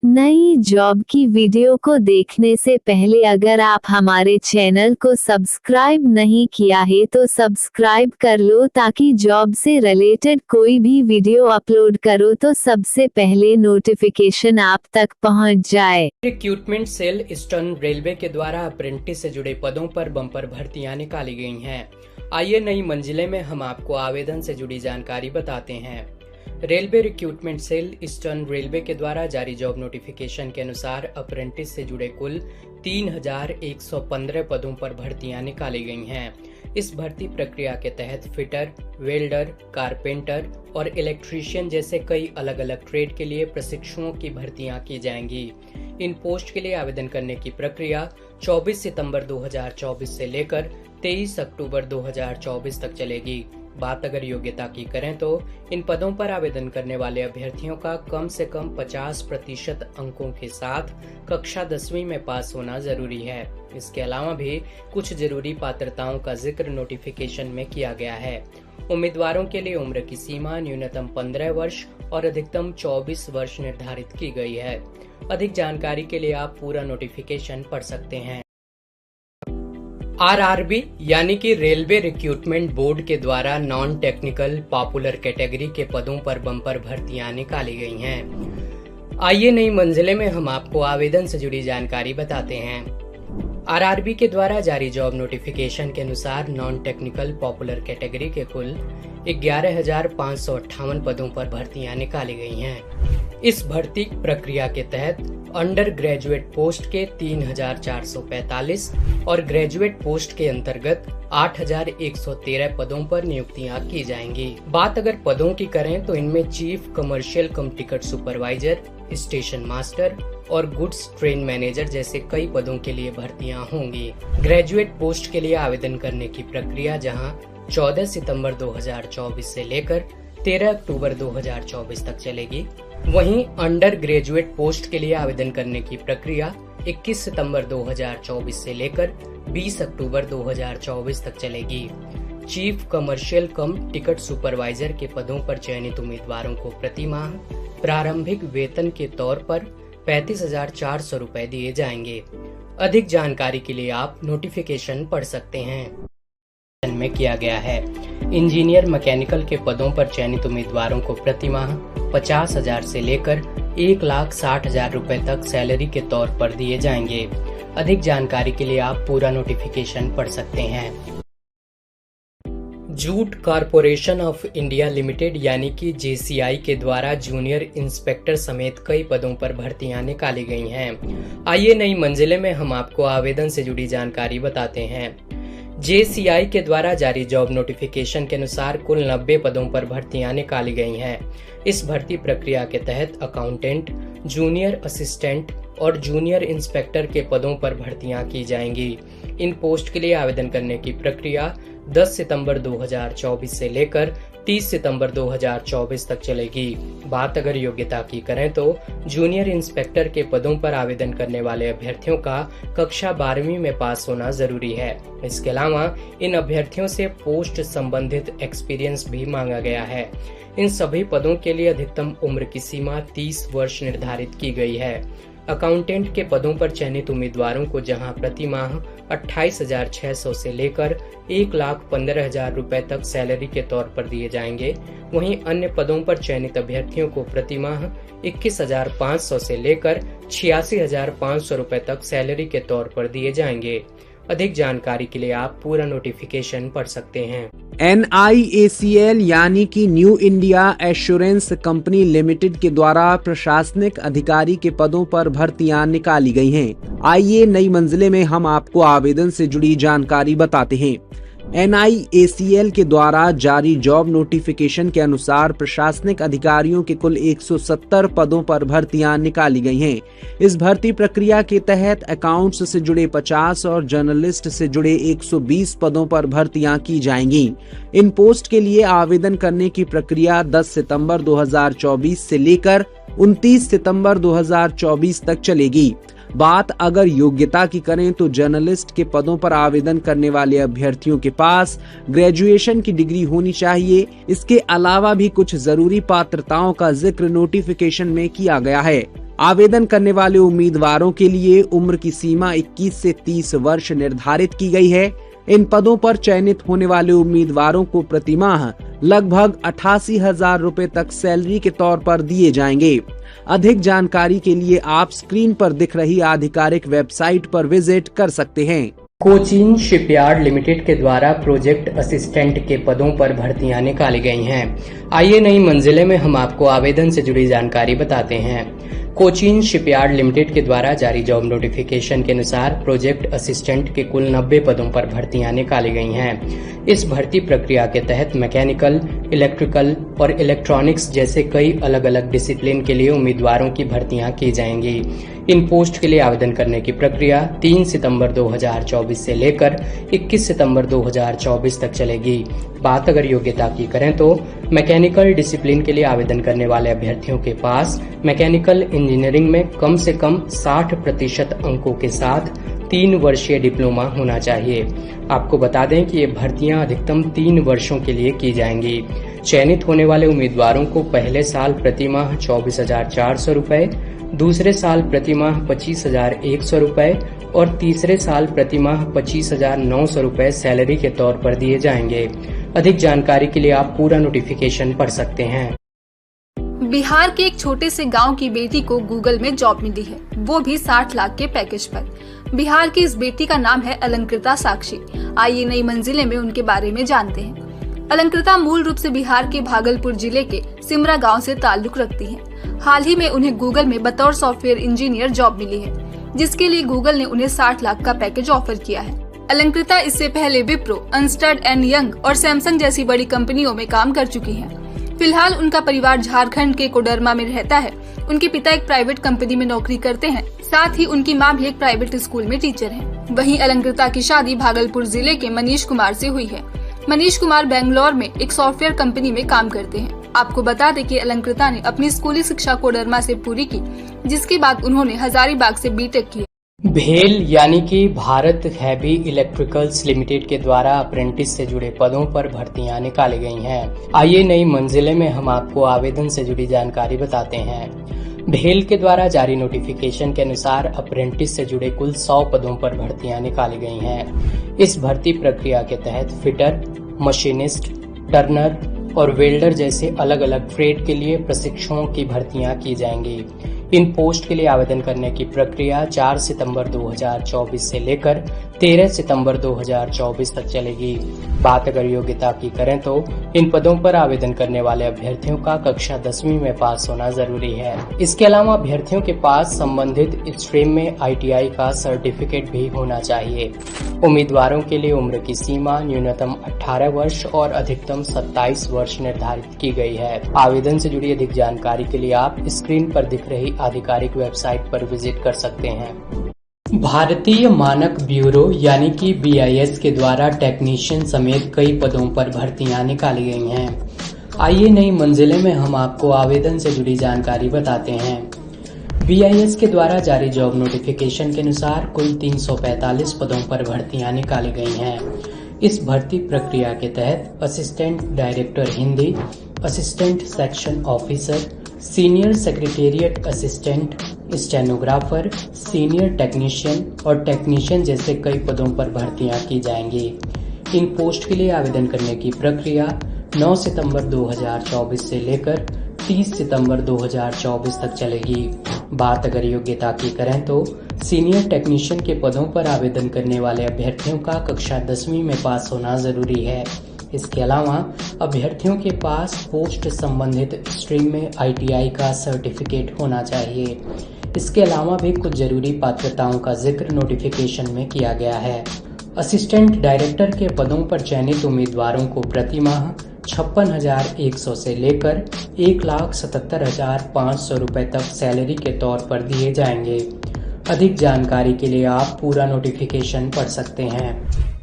नई जॉब की वीडियो को देखने से पहले अगर आप हमारे चैनल को सब्सक्राइब नहीं किया है तो सब्सक्राइब कर लो ताकि जॉब से रिलेटेड कोई भी वीडियो अपलोड करो तो सबसे पहले नोटिफिकेशन आप तक पहुंच जाए। रिक्रूटमेंट सेल ईस्टर्न रेलवे के द्वारा अप्रेंटिस से जुड़े पदों पर बम्पर भर्तियां निकाली गई हैं। आइए नई मंजिलें में हम आपको आवेदन से जुड़ी जानकारी बताते हैं। Railway recruitment cell eastern railway के द्वारा जारी जॉब नोटिफिकेशन के अनुसार अप्रेंटिस से जुड़े कुल 3115 पदों पर भर्तियां निकाली गई हैं। इस भर्ती प्रक्रिया के तहत फिटर, वेल्डर, कारपेंटर और इलेक्ट्रीशियन जैसे कई अलग अलग ट्रेड के लिए प्रशिक्षुओं की भर्तियां की जाएंगी। इन पोस्ट के लिए आवेदन करने की प्रक्रिया 24 सितंबर 2024 से लेकर 23 अक्टूबर 2024 तक चलेगी। बात अगर योग्यता की करें तो इन पदों पर आवेदन करने वाले अभ्यर्थियों का कम से कम 50% अंकों के साथ कक्षा 10वीं में पास होना जरूरी है। इसके अलावा भी कुछ जरूरी पात्रताओं का जिक्र नोटिफिकेशन में किया गया है। उम्मीदवारों के लिए उम्र की सीमा न्यूनतम 15 वर्ष और अधिकतम 24 वर्ष निर्धारित की गई है। अधिक जानकारी के लिए आप पूरा नोटिफिकेशन पढ़ सकते हैं। आरआरबी यानी कि रेलवे रिक्रूटमेंट बोर्ड के द्वारा नॉन टेक्निकल पॉपुलर कैटेगरी के पदों पर बम्पर भर्तियां निकाली गई हैं। आइए नई मंजिलें में हम आपको आवेदन से जुड़ी जानकारी बताते हैं। आरआरबी के द्वारा जारी जॉब नोटिफिकेशन के अनुसार नॉन टेक्निकल पॉपुलर कैटेगरी के कुल 11,558 पदों पर भर्तियां निकाली गई हैं। इस भर्ती प्रक्रिया के तहत अंडर ग्रेजुएट पोस्ट के 3,445 और ग्रेजुएट पोस्ट के अंतर्गत 8,113 पदों पर नियुक्तियां की जाएंगी। बात अगर पदों की करें तो इनमें चीफ कमर्शियल कम टिकट सुपरवाइजर, स्टेशन मास्टर और गुड्स ट्रेन मैनेजर जैसे कई पदों के लिए भर्तियां होंगी। ग्रेजुएट पोस्ट के लिए आवेदन करने की प्रक्रिया जहां 14 सितंबर 2024 से लेकर 13 अक्टूबर 2024 तक चलेगी, वहीं अंडर ग्रेजुएट पोस्ट के लिए आवेदन करने की प्रक्रिया 21 सितंबर 2024 से लेकर 20 अक्टूबर 2024 तक चलेगी। चीफ कमर्शियल कम टिकट सुपरवाइजर के पदों पर चयनित उम्मीदवारों को प्रति माह प्रारंभिक वेतन के तौर पर 35,400 रुपए दिए जाएंगे। अधिक जानकारी के लिए आप नोटिफिकेशन पढ़ सकते हैं। में किया गया है। इंजीनियर मैकेनिकल के पदों पर चयनित उम्मीदवारों को प्रति माह 50,000 से लेकर 1,60,000 रुपए तक सैलरी के तौर पर दिए जाएंगे। अधिक जानकारी के लिए आप पूरा नोटिफिकेशन पढ़ सकते हैं। Jute corporation of India limited यानी कि JCI के द्वारा जूनियर इंस्पेक्टर समेत कई पदों पर भर्तियां निकाली गई हैं। आइए नई मंजिलें में हम आपको आवेदन से जुड़ी जानकारी बताते हैं। JCI के द्वारा जारी जॉब नोटिफिकेशन के अनुसार कुल 90 पदों पर भर्तियां निकाली गई हैं। इस भर्ती प्रक्रिया के तहत अकाउंटेंट, जूनियर असिस्टेंट और जूनियर इंस्पेक्टर के पदों पर भर्तियां की जाएंगी। इन पोस्ट के लिए आवेदन करने की प्रक्रिया 10 सितंबर 2024 से लेकर 30 सितंबर 2024 तक चलेगी। बात अगर योग्यता की करें तो जूनियर इंस्पेक्टर के पदों पर आवेदन करने वाले अभ्यर्थियों का कक्षा 12वीं में पास होना जरूरी है। इसके अलावा इन अभ्यर्थियों से पोस्ट संबंधित एक्सपीरियंस भी मांगा गया है। इन सभी पदों के लिए अधिकतम उम्र की सीमा 30 वर्ष निर्धारित की गई है। अकाउंटेंट के पदों पर चयनित उम्मीदवारों को जहां प्रति माह 28,600 से लेकर 1,15,000 रुपए तक सैलरी के तौर पर दिए जाएंगे, वहीं अन्य पदों पर चयनित अभ्यर्थियों को प्रति माह 21,500 से लेकर 86,500 रुपए तक सैलरी के तौर पर दिए जाएंगे। अधिक जानकारी के लिए आप पूरा नोटिफिकेशन पढ़ सकते हैं। NIACL यानी कि new India assurance company limited के द्वारा प्रशासनिक अधिकारी के पदों पर भर्तियां निकाली गई हैं। आइए नई मंजिले में हम आपको आवेदन से जुड़ी जानकारी बताते हैं। NIACL के द्वारा जारी जॉब नोटिफिकेशन के अनुसार प्रशासनिक अधिकारियों के कुल 170 पदों पर भर्तियां निकाली गई हैं। इस भर्ती प्रक्रिया के तहत अकाउंट्स से जुड़े 50 और जर्नलिस्ट से जुड़े 120 पदों पर भर्तियां की जाएंगी। इन पोस्ट के लिए आवेदन करने की प्रक्रिया 10 सितंबर 2024 से लेकर 29 सितंबर 2024 तक चलेगी। बात अगर योग्यता की करें तो जर्नलिस्ट के पदों पर आवेदन करने वाले अभ्यर्थियों के पास ग्रेजुएशन की डिग्री होनी चाहिए। इसके अलावा भी कुछ जरूरी पात्रताओं का जिक्र नोटिफिकेशन में किया गया है। आवेदन करने वाले उम्मीदवारों के लिए उम्र की सीमा 21 से 30 वर्ष निर्धारित की गई है। इन पदों पर चयनित होने वाले उम्मीदवारों को प्रतिमाह लगभग 88,000 रुपए तक सैलरी के तौर पर दिए जाएंगे। अधिक जानकारी के लिए आप स्क्रीन पर दिख रही आधिकारिक वेबसाइट पर विजिट कर सकते हैं। कोचीन शिपयार्ड लिमिटेड के द्वारा प्रोजेक्ट असिस्टेंट के पदों पर भर्तियां निकाली गई हैं। आइए नई मंजिले में हम आपको आवेदन से जुड़ी जानकारी बताते हैं। कोचीन शिपयार्ड लिमिटेड के द्वारा जारी जॉब नोटिफिकेशन के अनुसार प्रोजेक्ट असिस्टेंट के कुल 90 पदों पर भर्तियां निकाली गई हैं। इस भर्ती प्रक्रिया के तहत मैकेनिकल, इलेक्ट्रिकल और इलेक्ट्रॉनिक्स जैसे कई अलग अलग डिसिप्लिन के लिए उम्मीदवारों की भर्तियां की जाएंगी। इन पोस्ट के लिए आवेदन करने की प्रक्रिया 3 सितंबर 2024 से लेकर 21 सितंबर 2024 तक चलेगी। बात अगर योग्यता की करें तो मैकेनिकल डिसिप्लिन के लिए आवेदन करने वाले अभ्यर्थियों के पास मैकेनिकल इंजीनियरिंग में कम से कम 60% अंकों के साथ 3 वर्षीय डिप्लोमा होना चाहिए। आपको बता दें कि ये भर्तियां अधिकतम 3 वर्षों के लिए की जाएंगी। चयनित होने वाले उम्मीदवारों को पहले साल प्रतिमाह 24,400 रुपए, दूसरे साल प्रतिमाह 25,100 रुपए और तीसरे साल प्रतिमाह 25,900 रुपए सैलरी के तौर पर दिए जाएंगे। अधिक जानकारी के लिए आप पूरा नोटिफिकेशन पढ़ सकते हैं। बिहार के एक छोटे से गांव की बेटी को गूगल में जॉब मिली है, वो भी 60 लाख के पैकेज पर। बिहार की इस बेटी का नाम है अलंकृता साक्षी। आइए नई मंजिले में उनके बारे में जानते हैं। अलंकृता मूल रूप से बिहार के भागलपुर जिले के सिमरा गांव से ताल्लुक रखती हैं। हाल ही में उन्हें गूगल में बतौर सॉफ्टवेयर इंजीनियर जॉब मिली है, जिसके लिए गूगल ने उन्हें 60 लाख का पैकेज ऑफर किया है। अलंकृता इससे पहले विप्रो, अर्नस्ट एंड यंग और सैमसंग जैसी बड़ी कंपनियों में काम कर चुकी हैं। फिलहाल उनका परिवार झारखंड के कोडरमा में रहता है। उनके पिता एक प्राइवेट कंपनी में नौकरी करते हैं, साथ ही उनकी मां भी एक प्राइवेट स्कूल में टीचर हैं। वहीं अलंकृता की शादी भागलपुर जिले के मनीष कुमार से हुई है। मनीष कुमार बेंगलोर में एक सॉफ्टवेयर कंपनी में काम करते हैं। आपको बता दें कि अलंकृता ने अपनी स्कूली शिक्षा कोडरमा से पूरी की, जिसके बाद उन्होंने हजारीबाग से बीटेक की। भेल यानी कि भारत हैवी इलेक्ट्रिकल्स लिमिटेड के द्वारा अप्रेंटिस से जुड़े पदों पर भर्तियां निकाली गई हैं। आइए नई मंजिले में हम आपको आवेदन से जुड़ी जानकारी बताते हैं। भेल के द्वारा जारी नोटिफिकेशन के अनुसार अप्रेंटिस से जुड़े कुल 100 पदों पर भर्तियां निकाली गई हैं। इस भर्ती प्रक्रिया के तहत फिटर, मशीनिस्ट, टर्नर और वेल्डर जैसे अलग अलग ट्रेड के लिए प्रशिक्षुओं की भर्तियां की जाएंगी। इन पोस्ट के लिए आवेदन करने की प्रक्रिया 4 सितंबर 2024 से लेकर 13 सितंबर 2024 तक चलेगी। बात अगर योग्यता की करें तो इन पदों पर आवेदन करने वाले अभ्यर्थियों का कक्षा 10वीं में पास होना जरूरी है। इसके अलावा अभ्यर्थियों के पास संबंधित स्ट्रीम में ITI का सर्टिफिकेट भी होना चाहिए। उम्मीदवारों के लिए उम्र की सीमा न्यूनतम 18 वर्ष और अधिकतम 27 वर्ष निर्धारित की गई है। आवेदन से जुड़ी अधिक जानकारी के लिए आप स्क्रीन पर दिख रही आधिकारिक वेबसाइट पर विजिट कर सकते हैं। भारतीय मानक ब्यूरो यानी कि BIS के द्वारा टेक्नीशियन समेत कई पदों पर भर्तियां निकाली गई हैं। आइए नई मंजिले में हम आपको आवेदन से जुड़ी जानकारी बताते हैं। BIS के द्वारा जारी जॉब नोटिफिकेशन के अनुसार कुल 345 पदों पर भर्तियां निकाली गई हैं। इस भर्ती प्रक्रिया के तहत assistant director Hindi, assistant section officer, senior secretariat assistant, stenographer, senior technician और टेक्नीशियन जैसे कई पदों पर भर्तियां की जाएंगी। इन पोस्ट के लिए आवेदन करने की प्रक्रिया 9 सितंबर 2024 से लेकर 30 सितंबर 2024 तक चलेगी। बात अगर योग्यता की करें तो सीनियर टेक्नीशियन के पदों पर आवेदन करने वाले अभ्यर्थियों का कक्षा 10वीं में पास होना जरूरी है। इसके अलावा अभ्यर्थियों के पास पोस्ट संबंधित स्ट्रीम में ITI का सर्टिफिकेट होना चाहिए। इसके अलावा भी कुछ जरूरी पात्रताओं का जिक्र नोटिफिकेशन में किया गया है। असिस्टेंट डायरेक्टर के पदों पर चयनित उम्मीदवारों को प्रतिमाह 56,100 से लेकर 1,77,500 रुपए तक सैलरी के तौर पर दिए जाएंगे। अधिक जानकारी के लिए आप पूरा नोटिफिकेशन पढ़ सकते हैं।